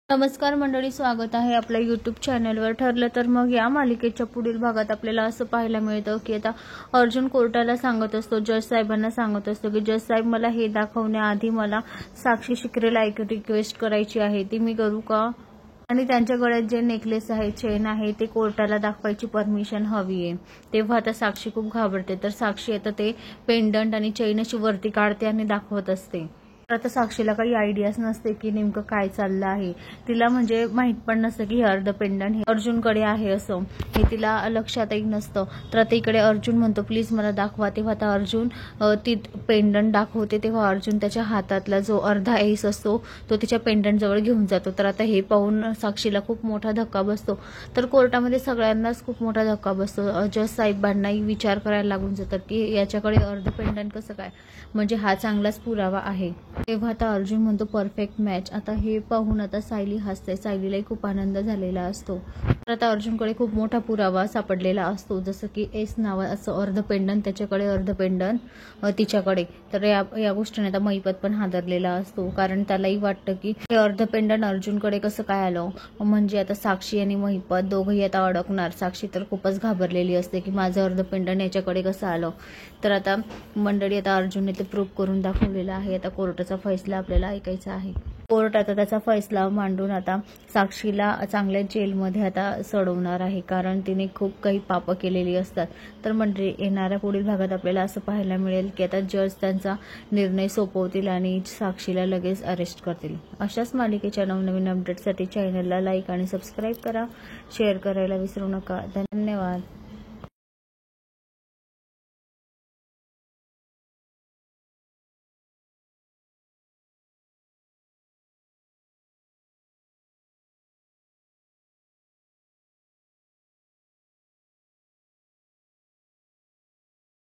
नमस्कार मंडळी, स्वागत आहे आपल्या यूट्यूब चॅनलवर। ठरलं तर मग या मालिकेच्या पुढील भागात आपल्याला असं पाहायला मिळतं की आता अर्जुन कोर्टाला सांगत असतो, जज साहेबांना सांगत असतो की जज साहेब, मला हे दाखवण्याआधी मला साक्षी शिकरेला एक रिक्वेस्ट करायची आहे, ती मी करू का? आणि त्यांच्या गळ्यात जे नेकलेस आहे, चेन आहे, ते कोर्टाला दाखवायची परमिशन हवी आहे। तेव्हा आता साक्षी खूप घाबरते, तर साक्षी आता ते पेंडंट आणि चेन अशी वरती काढते आणि दाखवत असते। आता साक्षीला काही आयडियाच नसते की नेमकं काय चाललं आहे। तिला म्हणजे माहित पण नसतं की हे अर्ध पेंडंट हे अर्जुनकडे आहे असं, हे तिला लक्षातही नसतं। तर आता इकडे अर्जुन म्हणतो, प्लीज मला दाखवा। तेव्हा आता अर्जुन ती पेंडंट दाखवते, तेव्हा अर्जुन त्याच्या हातातला जो अर्धा एस असतो तो तिच्या पेंडंट जवळ घेऊन जातो। तर आता हे पाहून साक्षीला खूप मोठा धक्का बसतो। तर कोर्टामध्ये सगळ्यांनाच खूप मोठा धक्का बसतो। जज साहेबांनाही विचार करायला लागून जातात की याच्याकडे अर्ध पेंडंट कसं काय, म्हणजे हा चांगलाच पुरावा आहे। तेव्हा आता अर्जुन म्हणतो, परफेक्ट मॅच। आता हे पाहून आता सायली हसते, सायलीलाही खूप आनंद झालेला असतो। तर आता अर्जुनकडे खूप मोठा पुरावा सापडलेला असतो, जसं की एस नावाचं अर्ध पेंडंट त्याच्याकडे, अर्ध पेंडंट तिच्याकडे। तर या गोष्टीने आता महिपत पण हादरलेला असतो, कारण त्यालाही वाटतं की हे अर्ध पेंडंट अर्जुनकडे कसं काय आलं, म्हणजे आता साक्षी आणि महिपत दोघंही आता अडकणार। साक्षी तर खूपच घाबरलेली असते की माझं अर्ध पेंडंट याच्याकडे कसं आलं। तर आता मंडळी, आता अर्जुनने ते प्रूव्ह करून दाखवलेलं आहे। आता कोर्टाचा फैसला आपल्याला ऐकायचा आहे। कोर्ट आता त्याचा फैसला मांडून आता साक्षीला चांगल्या जेलमध्ये आता सोडवणार आहे, कारण तिने खूप काही पापं केलेली असतात। तर म्हणजे येणाऱ्या पुढील भागात आपल्याला असं पाहायला मिळेल की आता जज त्यांचा निर्णय सोपवतील आणि साक्षीला लगेच अरेस्ट करतील। अशाच मालिकेच्या नवनवीन अपडेटसाठी चॅनलला लाईक आणि सबस्क्राईब करा, शेअर करायला विसरू नका। धन्यवाद।